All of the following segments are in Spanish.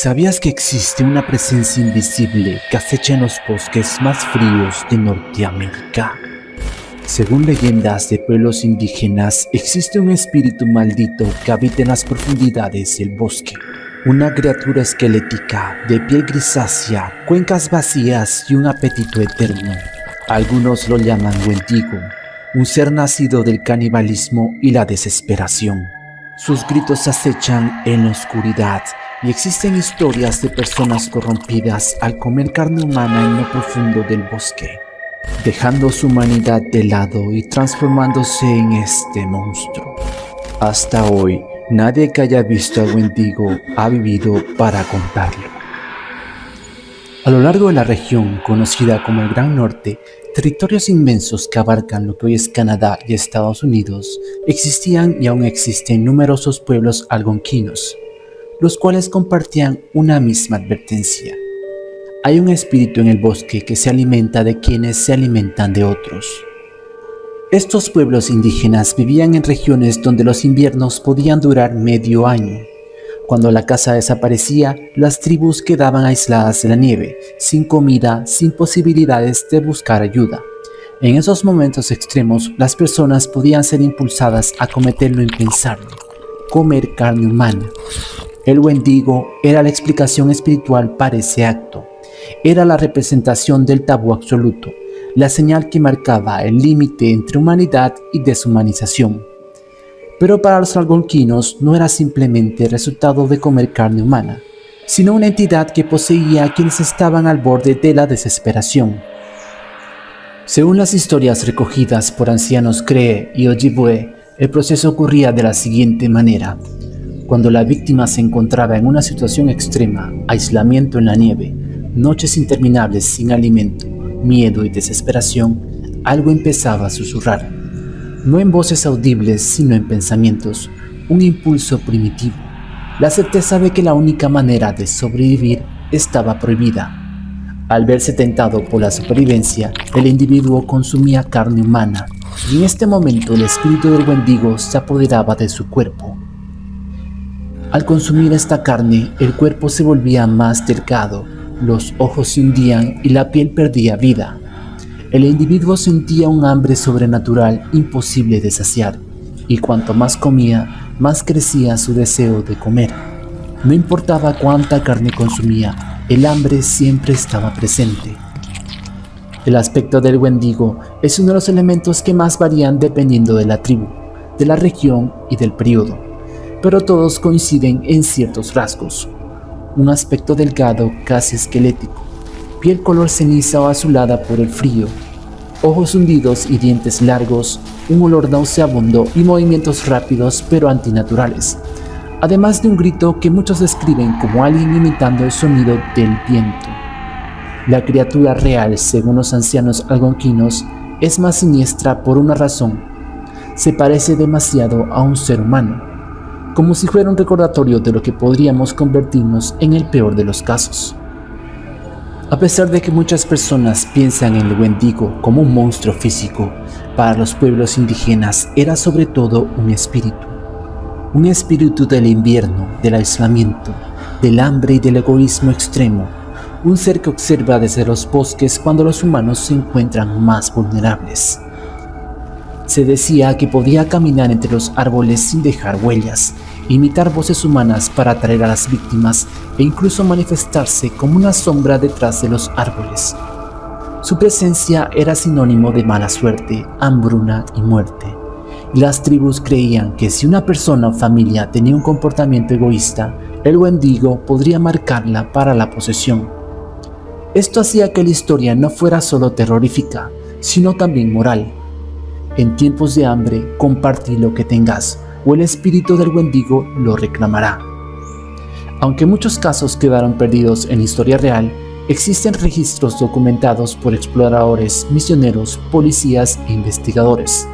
¿Sabías que existe una presencia invisible que acecha en los bosques más fríos de Norteamérica? Según leyendas de pueblos indígenas, existe un espíritu maldito que habita en las profundidades del bosque. Una criatura esquelética, de piel grisácea, cuencas vacías y un apetito eterno. Algunos lo llaman Wendigo, un ser nacido del canibalismo y la desesperación. Sus gritos acechan en la oscuridad y existen historias de personas corrompidas al comer carne humana en lo profundo del bosque, dejando su humanidad de lado y transformándose en este monstruo. Hasta hoy, nadie que haya visto al Wendigo ha vivido para contarlo. A lo largo de la región, conocida como el Gran Norte, territorios inmensos que abarcan lo que hoy es Canadá y Estados Unidos, existían y aún existen numerosos pueblos algonquinos, los cuales compartían una misma advertencia. Hay un espíritu en el bosque que se alimenta de quienes se alimentan de otros. Estos pueblos indígenas vivían en regiones donde los inviernos podían durar medio año. Cuando la casa desaparecía, las tribus quedaban aisladas de la nieve, sin comida, sin posibilidades de buscar ayuda. En esos momentos extremos, las personas podían ser impulsadas a cometer lo impensable: comer carne humana. El Wendigo era la explicación espiritual para ese acto. Era la representación del tabú absoluto, la señal que marcaba el límite entre humanidad y deshumanización. Pero para los algonquinos no era simplemente el resultado de comer carne humana, sino una entidad que poseía a quienes estaban al borde de la desesperación. Según las historias recogidas por ancianos Cree y Ojibwe, el proceso ocurría de la siguiente manera. Cuando la víctima se encontraba en una situación extrema, aislamiento en la nieve, noches interminables sin alimento, miedo y desesperación, algo empezaba a susurrar. No en voces audibles, sino en pensamientos, un impulso primitivo, la certeza de que la única manera de sobrevivir estaba prohibida. Al verse tentado por la supervivencia, el individuo consumía carne humana, y en este momento el espíritu del Wendigo se apoderaba de su cuerpo. Al consumir esta carne, el cuerpo se volvía más delgado, los ojos se hundían y la piel perdía vida. El individuo sentía un hambre sobrenatural imposible de saciar, y cuanto más comía, más crecía su deseo de comer. No importaba cuánta carne consumía, el hambre siempre estaba presente. El aspecto del Wendigo es uno de los elementos que más varían dependiendo de la tribu, de la región y del periodo, pero todos coinciden en ciertos rasgos. Un aspecto delgado, casi esquelético, piel color ceniza o azulada por el frío, ojos hundidos y dientes largos, un olor nauseabundo y movimientos rápidos pero antinaturales, además de un grito que muchos describen como alguien imitando el sonido del viento. La criatura real, según los ancianos algonquinos, es más siniestra por una razón: se parece demasiado a un ser humano, como si fuera un recordatorio de lo que podríamos convertirnos en el peor de los casos. A pesar de que muchas personas piensan en el Wendigo como un monstruo físico, para los pueblos indígenas era sobre todo un espíritu del invierno, del aislamiento, del hambre y del egoísmo extremo, un ser que observa desde los bosques cuando los humanos se encuentran más vulnerables. Se decía que podía caminar entre los árboles sin dejar huellas, imitar voces humanas para atraer a las víctimas e incluso manifestarse como una sombra detrás de los árboles. Su presencia era sinónimo de mala suerte, hambruna y muerte, y las tribus creían que si una persona o familia tenía un comportamiento egoísta, el Wendigo podría marcarla para la posesión. Esto hacía que la historia no fuera solo terrorífica, sino también moral. En tiempos de hambre, compartí lo que tengas, o el espíritu del Wendigo lo reclamará. Aunque muchos casos quedaron perdidos en la historia real, existen registros documentados por exploradores, misioneros, policías e investigadores,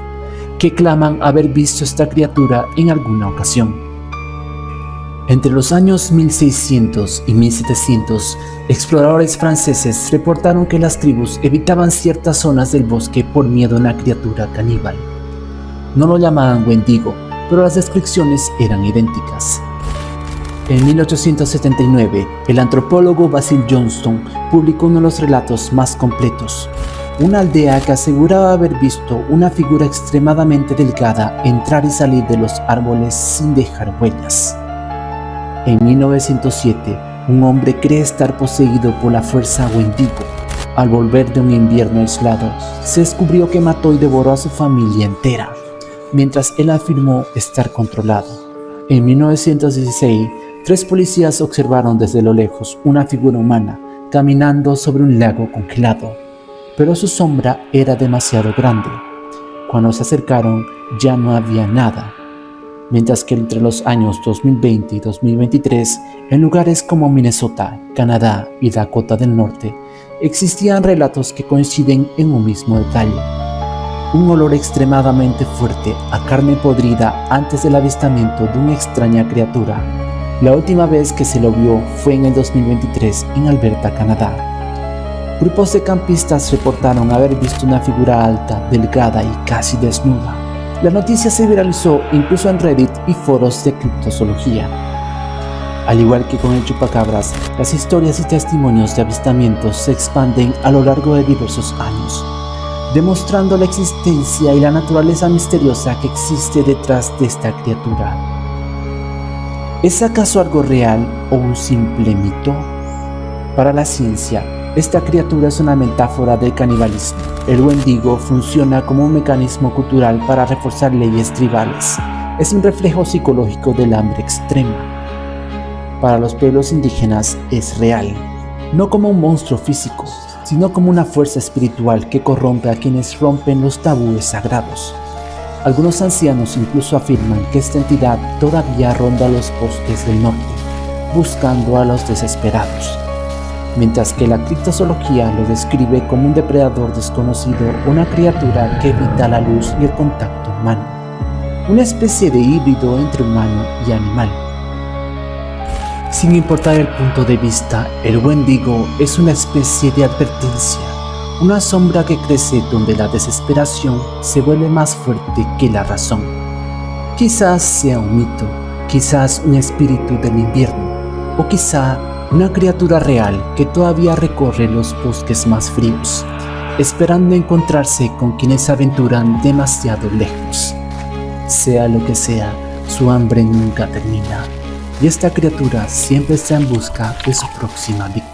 que claman haber visto esta criatura en alguna ocasión. Entre los años 1600 y 1700, exploradores franceses reportaron que las tribus evitaban ciertas zonas del bosque por miedo a una criatura caníbal. No lo llamaban Wendigo, pero las descripciones eran idénticas. En 1879, el antropólogo Basil Johnston publicó uno de los relatos más completos, una aldea que aseguraba haber visto una figura extremadamente delgada entrar y salir de los árboles sin dejar huellas. En 1907, un hombre cree estar poseído por la fuerza Wendigo. Al volver de un invierno aislado, se descubrió que mató y devoró a su familia entera, mientras él afirmó estar controlado. En 1916, 3 policías observaron desde lo lejos una figura humana caminando sobre un lago congelado, pero su sombra era demasiado grande. Cuando se acercaron, ya no había nada. Mientras que entre los años 2020 y 2023, en lugares como Minnesota, Canadá y Dakota del Norte, existían relatos que coinciden en un mismo detalle: un olor extremadamente fuerte a carne podrida antes del avistamiento de una extraña criatura. La última vez que se lo vio fue en el 2023 en Alberta, Canadá. Grupos de campistas reportaron haber visto una figura alta, delgada y casi desnuda. La noticia se viralizó incluso en Reddit y foros de criptozoología. Al igual que con el chupacabras, las historias y testimonios de avistamientos se expanden a lo largo de diversos años, demostrando la existencia y la naturaleza misteriosa que existe detrás de esta criatura. ¿Es acaso algo real o un simple mito? Para la ciencia, esta criatura es una metáfora del canibalismo. El Wendigo funciona como un mecanismo cultural para reforzar leyes tribales. Es un reflejo psicológico del hambre extrema. Para los pueblos indígenas es real, no como un monstruo físico, sino como una fuerza espiritual que corrompe a quienes rompen los tabúes sagrados. Algunos ancianos incluso afirman que esta entidad todavía ronda los bosques del norte, buscando a los desesperados, mientras que la criptozoología lo describe como un depredador desconocido, una criatura que evita la luz y el contacto humano, una especie de híbrido entre humano y animal. Sin importar el punto de vista, el Wendigo es una especie de advertencia, una sombra que crece donde la desesperación se vuelve más fuerte que la razón. Quizás sea un mito, quizás un espíritu del invierno, o quizá una criatura real que todavía recorre los bosques más fríos, esperando encontrarse con quienes se aventuran demasiado lejos. Sea lo que sea, su hambre nunca termina, y esta criatura siempre está en busca de su próxima víctima.